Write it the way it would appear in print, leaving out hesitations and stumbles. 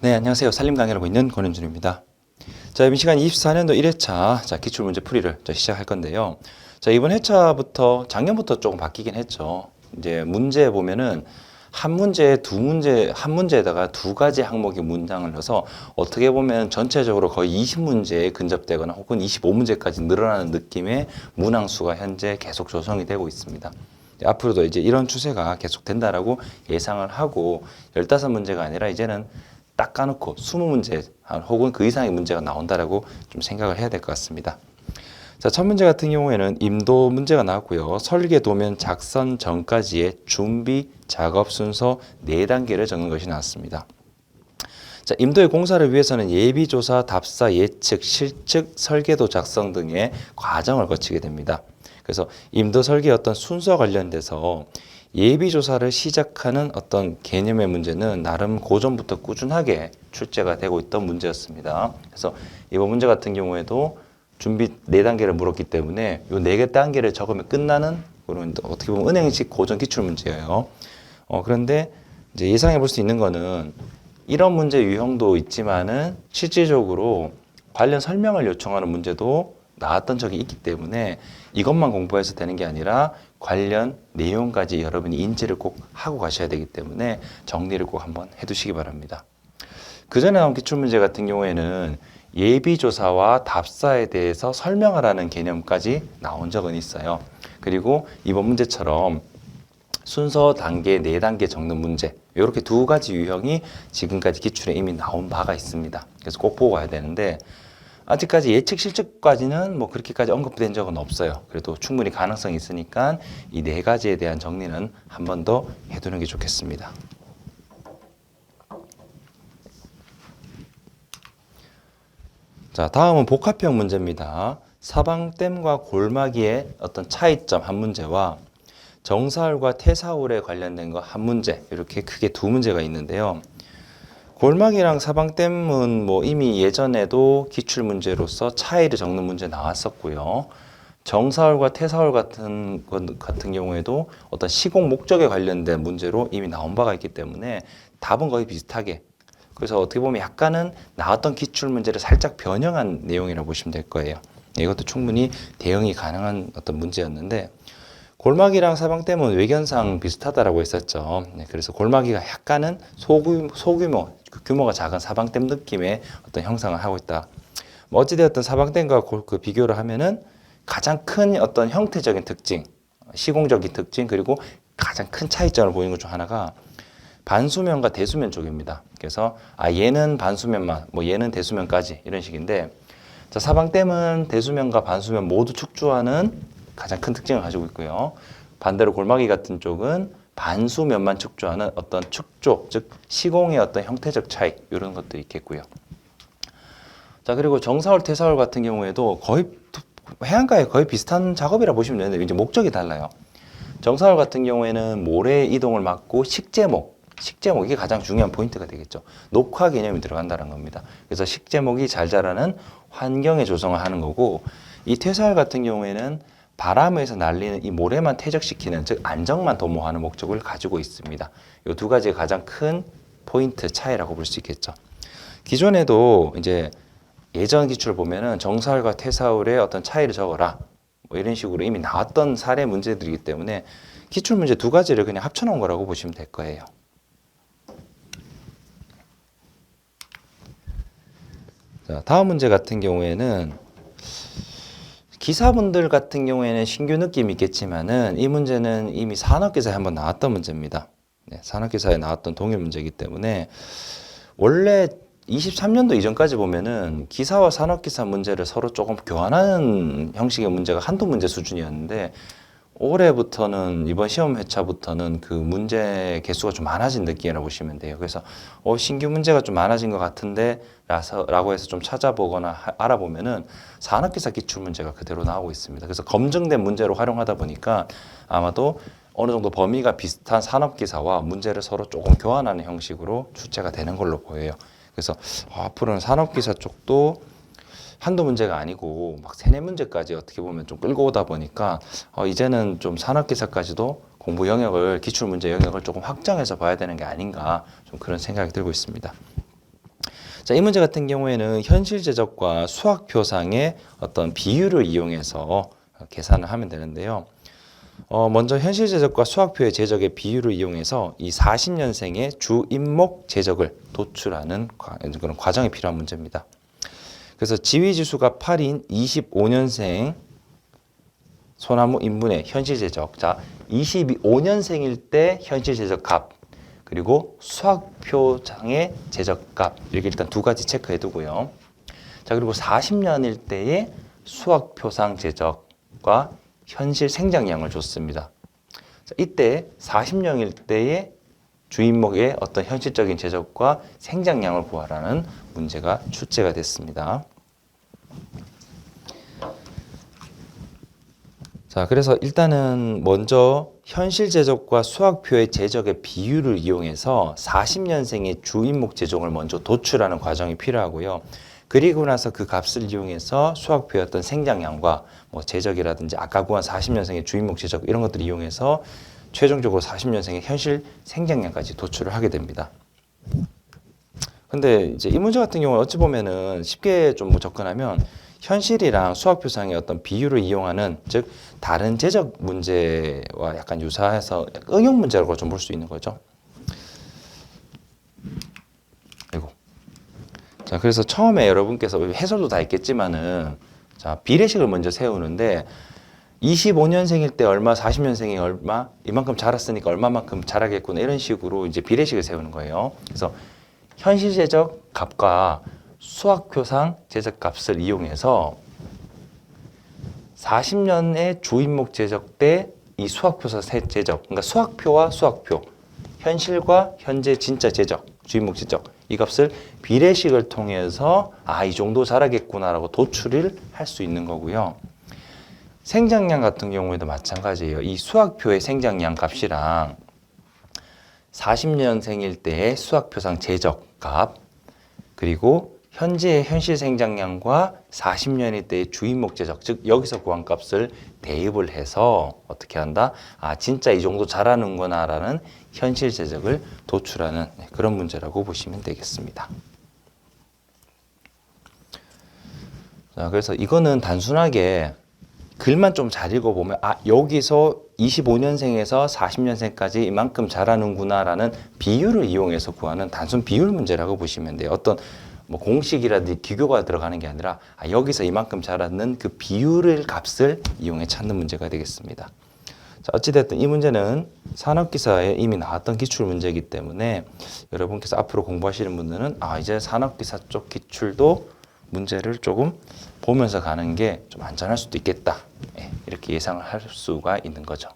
네, 안녕하세요. 살림 강의를 하고 있는 권현준입니다. 자, 이번 시간 24년도 1회차 기출문제 풀이를 시작할 건데요. 자, 이번 회차부터 작년부터 조금 바뀌긴 했죠. 이제 문제 보면은 한 문제에다가 두 가지 항목의 문장을 넣어서 어떻게 보면 전체적으로 거의 20문제에 근접되거나 혹은 25문제까지 늘어나는 느낌의 문항수가 현재 계속 조성이 되고 있습니다. 앞으로도 이제 이런 추세가 계속 된다라고 예상을 하고 15문제가 아니라 이제는 딱 까놓고 20문제 혹은 그 이상의 문제가 나온다라고 좀 생각을 해야 될 것 같습니다. 자, 첫 문제 같은 경우에는 임도 문제가 나왔고요. 설계 도면 작성 전까지의 준비 작업 순서 4단계를 적는 것이 나왔습니다. 자, 임도의 공사를 위해서는 예비조사, 답사, 예측, 실측, 설계도 작성 등의 과정을 거치게 됩니다. 그래서 임도 설계의 어떤 순서와 관련돼서 예비조사를 시작하는 어떤 개념의 문제는 나름 고전부터 꾸준하게 출제가 되고 있던 문제였습니다. 그래서 이번 문제 같은 경우에도 준비 4단계를 물었기 때문에 이 4개 단계를 적으면 끝나는 그런 어떻게 보면 은행식 고전 기출 문제예요. 그런데 이제 예상해 볼 수 있는 거는 이런 문제 유형도 있지만은 실질적으로 관련 설명을 요청하는 문제도 나왔던 적이 있기 때문에 이것만 공부해서 되는 게 아니라 관련 내용까지 여러분이 인지를 꼭 하고 가셔야 되기 때문에 정리를 꼭 한번 해두시기 바랍니다. 그 전에 나온 기출문제 같은 경우에는 예비조사와 답사에 대해서 설명하라는 개념까지 나온 적은 있어요. 그리고 이번 문제처럼 순서 단계 4단계 적는 문제 이렇게 두 가지 유형이 지금까지 기출에 이미 나온 바가 있습니다. 그래서 꼭 보고 가야 되는데 아직까지 예측 실측까지는 뭐 그렇게까지 언급된 적은 없어요. 그래도 충분히 가능성이 있으니까 이 4가지에 대한 정리는 한 번 더 해두는 게 좋겠습니다. 자, 다음은 복합형 문제입니다. 사방댐과 골마기의 어떤 차이점 한 문제와 정사울과 태사울에 관련된 거 한 문제, 이렇게 크게 두 문제가 있는데요. 골마기랑 사방댐은 뭐 이미 예전에도 기출문제로서 차이를 적는 문제 나왔었고요. 정사울과 태사울 같은 경우에도 어떤 시공 목적에 관련된 문제로 이미 나온 바가 있기 때문에 답은 거의 비슷하게, 그래서 어떻게 보면 약간은 나왔던 기출문제를 살짝 변형한 내용이라고 보시면 될 거예요. 이것도 충분히 대응이 가능한 어떤 문제였는데 골마기랑 사방댐은 외견상 비슷하다라고 했었죠. 그래서 골마기가 약간은 소규모, 규모가 작은 사방댐 느낌의 어떤 형상을 하고 있다. 뭐 어찌되었든 사방댐과 그 비교를 하면은 가장 큰 어떤 형태적인 특징, 시공적인 특징, 그리고 가장 큰 차이점을 보이는 것 중 하나가 반수면과 대수면 쪽입니다. 그래서 얘는 반수면만, 뭐 얘는 대수면까지 이런 식인데, 자, 사방댐은 대수면과 반수면 모두 축조하는 가장 큰 특징을 가지고 있고요. 반대로 골마기 같은 쪽은 반수면만 축조하는 어떤 축조, 즉 시공의 어떤 형태적 차이 이런 것도 있겠고요. 자, 그리고 정사울, 태사울 같은 경우에도 거의 해안가에 거의 비슷한 작업이라 보시면 되는데 이제 목적이 달라요. 정사울 같은 경우에는 모래 이동을 막고 식재목 이게 가장 중요한 포인트가 되겠죠. 녹화 개념이 들어간다는 겁니다. 그래서 식재목이 잘 자라는 환경의 조성을 하는 거고, 이 태사울 같은 경우에는 바람에서 날리는 이 모래만 퇴적시키는, 즉 안정만 도모하는 목적을 가지고 있습니다. 이 두 가지가 가장 큰 포인트 차이라고 볼 수 있겠죠. 기존에도 이제 예전 기출을 보면은 정사울과 태사울의 어떤 차이를 적어라, 뭐 이런 식으로 이미 나왔던 사례 문제들이기 때문에 기출 문제 두 가지를 그냥 합쳐놓은 거라고 보시면 될 거예요. 자, 다음 문제 같은 경우에는 기사분들 같은 경우에는 신규 느낌이 있겠지만은 이 문제는 이미 산업기사에 한번 나왔던 문제입니다. 네, 산업기사에 나왔던 동일 문제이기 때문에 원래 23년도 이전까지 보면은 기사와 산업기사 문제를 서로 조금 교환하는 형식의 문제가 한두 문제 수준이었는데 올해부터는 이번 시험 회차부터는 그 문제 개수가 좀 많아진 느낌이라고 보시면 돼요. 그래서 신규 문제가 좀 많아진 것 같은데 라고 해서 좀 찾아보거나 알아보면은 산업기사 기출 문제가 그대로 나오고 있습니다. 그래서 검증된 문제로 활용하다 보니까 아마도 어느 정도 범위가 비슷한 산업기사와 문제를 서로 조금 교환하는 형식으로 출제가 되는 걸로 보여요. 그래서 앞으로는 산업기사 쪽도 한두 문제가 아니고 막 3-4문제까지 어떻게 보면 좀 끌고 오다 보니까 이제는 좀 산업기사까지도 공부 영역을, 기출문제 영역을 조금 확장해서 봐야 되는 게 아닌가, 좀 그런 생각이 들고 있습니다. 자, 이 문제 같은 경우에는 현실 제적과 수학 표상의 어떤 비율을 이용해서 계산을 하면 되는데요. 먼저 현실 제적과 수학표의 제적의 비율을 이용해서 이 40년생의 주임목 제적을 도출하는 그런 과정이 필요한 문제입니다. 그래서 지위지수가 8인 25년생 소나무 인분의 현실 제적. 자, 25년생일 때 현실 제적 값, 그리고 수학표상의 제적 값. 이렇게 일단 두 가지 체크해 두고요. 자, 그리고 40년일 때의 수학표상 제적과 현실 생장량을 줬습니다. 자, 이때 40년일 때의 주인목의 어떤 현실적인 제적과 생장량을 구하라는 문제가 출제가 됐습니다. 자, 그래서 일단은 먼저 현실 제적과 수학표의 제적의 비율을 이용해서 40년생의 주인목 제종을 먼저 도출하는 과정이 필요하고요. 그리고 나서 그 값을 이용해서 수학표의 어떤 생장량과 뭐 제적이라든지 아까 구한 40년생의 주인목 제적 이런 것들을 이용해서 최종적으로 40년생의 현실 생장량까지 도출을 하게 됩니다. 근데 이제 이 문제 같은 경우는 어찌 보면은 쉽게 좀 접근하면 현실이랑 수학표상의 어떤 비율을 이용하는, 즉 다른 제적 문제와 약간 유사해서 응용 문제라고 좀 볼 수 있는 거죠. 아이고. 자, 그래서 처음에 여러분께서 해설도 다 있겠지만은, 자, 비례식을 먼저 세우는데 25년생일 때 얼마, 40년생이 얼마, 이만큼 자랐으니까 얼마만큼 자라겠구나, 이런 식으로 이제 비례식을 세우는 거예요. 그래서 현실 제적 값과 수학표상 제적 값을 이용해서 40년의 주인목 제적 때 이 수학표상 제적, 그러니까 수학표와 수학표, 현실과 현재 진짜 제적, 주인목 제적, 이 값을 비례식을 통해서 이 정도 자라겠구나라고 도출을 할 수 있는 거고요. 생장량 같은 경우에도 마찬가지예요. 이 수학표의 생장량 값이랑 40년생일 때의 수학표상 제적 값, 그리고 현재의 현실 생장량과 40년일 때의 주인목 제적, 즉 여기서 구한 값을 대입을 해서 어떻게 한다? 진짜 이 정도 자라는구나 라는 현실 제적을 도출하는 그런 문제라고 보시면 되겠습니다. 자, 그래서 이거는 단순하게 글만 좀 잘 읽어보면 여기서 25년생에서 40년생까지 이만큼 자라는구나 라는 비율을 이용해서 구하는 단순 비율 문제라고 보시면 돼요. 어떤 뭐 공식이라든지 기교가 들어가는 게 아니라 여기서 이만큼 자라는 그 비율을 값을 이용해 찾는 문제가 되겠습니다. 자, 어찌됐든 이 문제는 산업기사에 이미 나왔던 기출 문제이기 때문에 여러분께서 앞으로 공부하시는 분들은 이제 산업기사 쪽 기출도 문제를 조금 보면서 가는 게 좀 안전할 수도 있겠다, 이렇게 예상을 할 수가 있는 거죠.